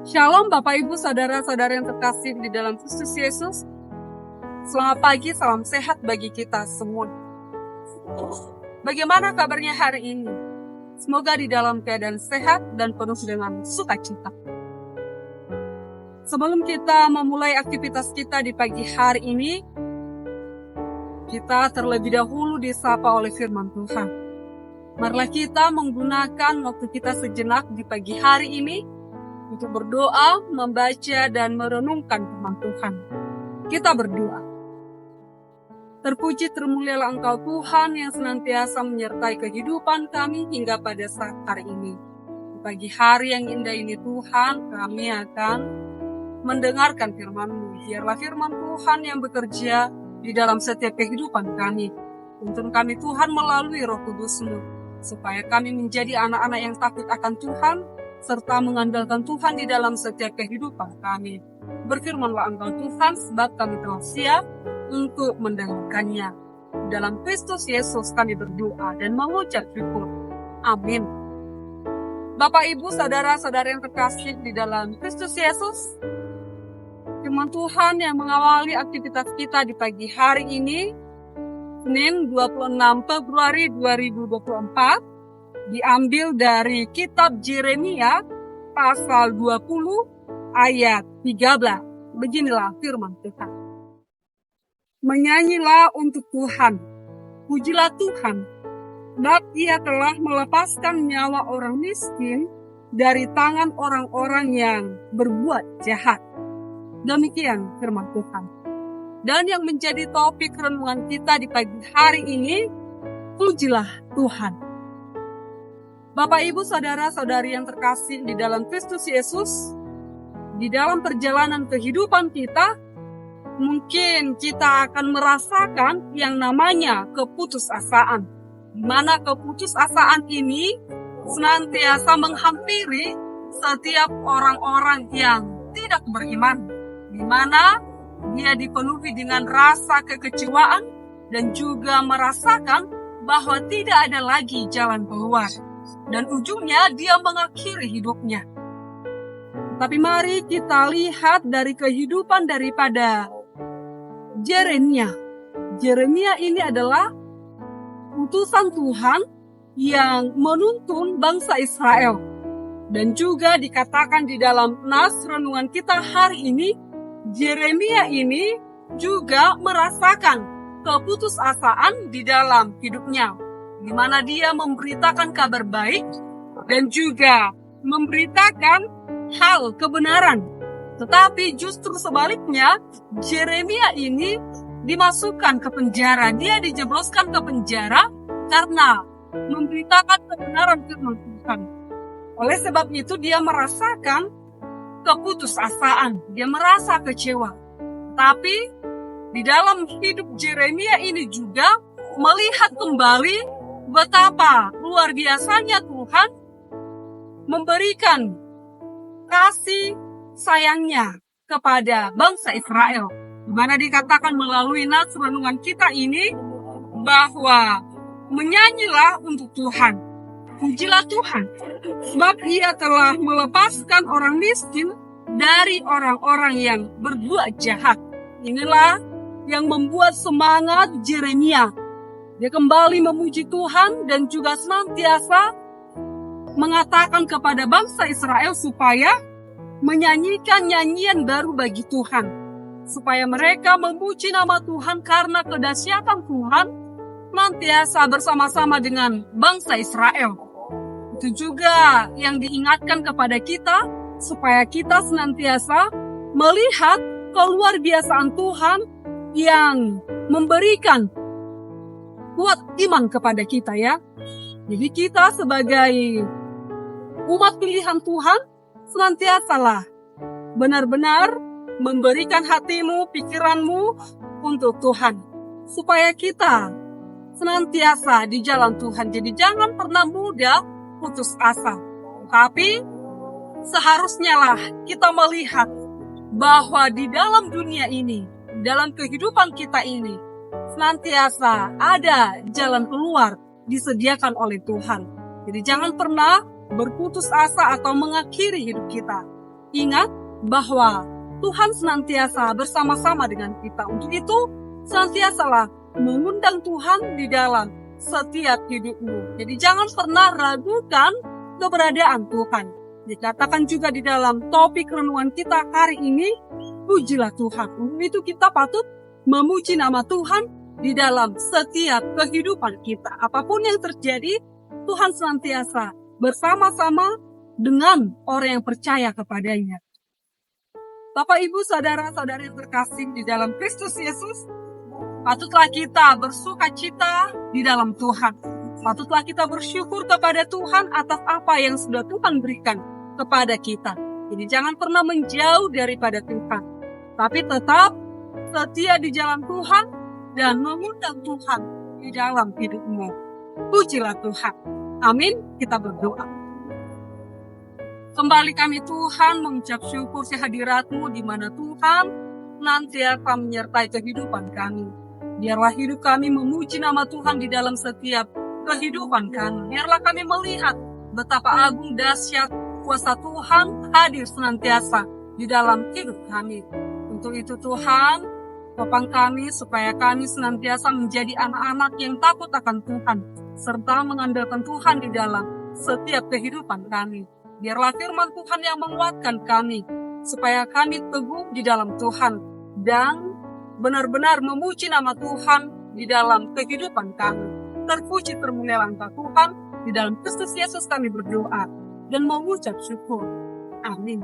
Shalom Bapak Ibu Saudara-saudara yang terkasih di dalam Kristus Yesus. Selamat pagi, salam sehat bagi kita semua. Bagaimana kabarnya hari ini? Semoga di dalam keadaan sehat dan penuh dengan sukacita. Sebelum kita memulai aktivitas kita di pagi hari ini, kita terlebih dahulu disapa oleh firman Tuhan. Marilah kita menggunakan waktu kita sejenak di pagi hari ini untuk berdoa, membaca, dan merenungkan firman Tuhan. Kita berdoa. Terpuji termulialah Engkau Tuhan yang senantiasa menyertai kehidupan kami hingga pada saat hari ini. Di pagi hari yang indah ini Tuhan, kami akan mendengarkan firman-Mu. Biarlah firman Tuhan yang bekerja di dalam setiap kehidupan kami. Tuntun kami Tuhan melalui Roh Kudus-Mu, supaya kami menjadi anak-anak yang takut akan Tuhan, serta mengandalkan Tuhan di dalam setiap kehidupan kami. Berfirmanlah Engkau Tuhan, sebab kami telah siap untuk mendengarkannya. Dalam Kristus Yesus kami berdoa dan mengucap syukur. Amin. Bapak, Ibu, Saudara-saudara yang terkasih di dalam Kristus Yesus, firman Tuhan yang mengawali aktivitas kita di pagi hari ini, Senin 26 Februari 2024, diambil dari kitab Yeremia pasal 20 ayat 13. Beginilah firman Tuhan. Menyanyilah untuk Tuhan, pujilah Tuhan, sebab Ia telah melepaskan nyawa orang miskin dari tangan orang-orang yang berbuat jahat. Demikian firman Tuhan. Dan yang menjadi topik renungan kita di pagi hari ini, pujilah Tuhan. Bapak, Ibu, Saudara-saudari yang terkasih di dalam Kristus Yesus, di dalam perjalanan kehidupan kita, mungkin kita akan merasakan yang namanya keputusasaan. Di mana keputusasaan ini senantiasa menghampiri setiap orang-orang yang tidak beriman. Di mana dia dipenuhi dengan rasa kekecewaan dan juga merasakan bahwa tidak ada lagi jalan keluar. Dan ujungnya dia mengakhiri hidupnya. Tapi mari kita lihat dari kehidupan daripada Yeremia. Yeremia ini adalah utusan Tuhan yang menuntun bangsa Israel. Dan juga dikatakan di dalam nas renungan kita hari ini, Yeremia ini juga merasakan keputusasaan di dalam hidupnya, di mana dia memberitakan kabar baik dan juga memberitakan hal kebenaran. Tetapi justru sebaliknya, Yeremia ini dimasukkan ke penjara. Dia dijebloskan ke penjara karena memberitakan kebenaran firman Tuhan. Oleh sebab itu dia merasakan keputusasaan, dia merasa kecewa. Tapi di dalam hidup Yeremia ini juga melihat kembali betapa luar biasanya Tuhan memberikan kasih sayangnya kepada bangsa Israel. Di mana dikatakan melalui nas renungan kita ini bahwa menyanyilah untuk Tuhan. Pujilah Tuhan, sebab Ia telah melepaskan orang miskin dari orang-orang yang berbuat jahat. Inilah yang membuat semangat Yeremia. Dia kembali memuji Tuhan dan juga senantiasa mengatakan kepada bangsa Israel supaya menyanyikan nyanyian baru bagi Tuhan. Supaya mereka memuji nama Tuhan karena kedahsyatan Tuhan senantiasa bersama-sama dengan bangsa Israel. Itu juga yang diingatkan kepada kita, supaya kita senantiasa melihat keluarbiasaan Tuhan yang memberikan kuat iman kepada kita ya. Jadi kita sebagai umat pilihan Tuhan, senantiasalah benar-benar memberikan hatimu, pikiranmu untuk Tuhan. Supaya kita senantiasa di jalan Tuhan. Jadi jangan pernah mudah putus asa. Tapi seharusnya lah kita melihat bahwa di dalam dunia ini, dalam kehidupan kita ini, senantiasa ada jalan keluar disediakan oleh Tuhan. Jadi jangan pernah berputus asa atau mengakhiri hidup kita. Ingat bahwa Tuhan senantiasa bersama-sama dengan kita. Untuk itu, senantiasalah mengundang Tuhan di dalam setiap hidupmu. Jadi jangan pernah ragukan keberadaan Tuhan. Dikatakan juga di dalam topik renungan kita hari ini, pujilah Tuhan. Untuk itu kita patut memuji nama Tuhan di dalam setiap kehidupan kita. Apapun yang terjadi, Tuhan senantiasa bersama-sama dengan orang yang percaya kepadanya. Bapak, Ibu, saudara-saudari yang terkasih di dalam Kristus Yesus, patutlah kita bersuka cita di dalam Tuhan. Patutlah kita bersyukur kepada Tuhan atas apa yang sudah Tuhan berikan kepada kita. Jadi jangan pernah menjauh daripada Tuhan, tapi tetap setia di jalan Tuhan dan mengundang Tuhan di dalam hidupmu. Pujilah Tuhan. Amin. Kita berdoa. Kembali kami Tuhan mengucap syukur kehadirat-Mu di mana Tuhan senantiasa menyertai kehidupan kami. Biarlah hidup kami memuji nama Tuhan di dalam setiap kehidupan kami. Biarlah kami melihat betapa agung dahsyat kuasa Tuhan hadir senantiasa di dalam hidup kami. Untuk itu Tuhan, topang kami supaya kami senantiasa menjadi anak-anak yang takut akan Tuhan, serta mengandalkan Tuhan di dalam setiap kehidupan kami. Biarlah firman Tuhan yang menguatkan kami, supaya kami teguh di dalam Tuhan, dan benar-benar memuji nama Tuhan di dalam kehidupan kami. Terpuji termulialah Engkau Tuhan, di dalam Kristus Yesus kami berdoa, dan mengucap syukur. Amin.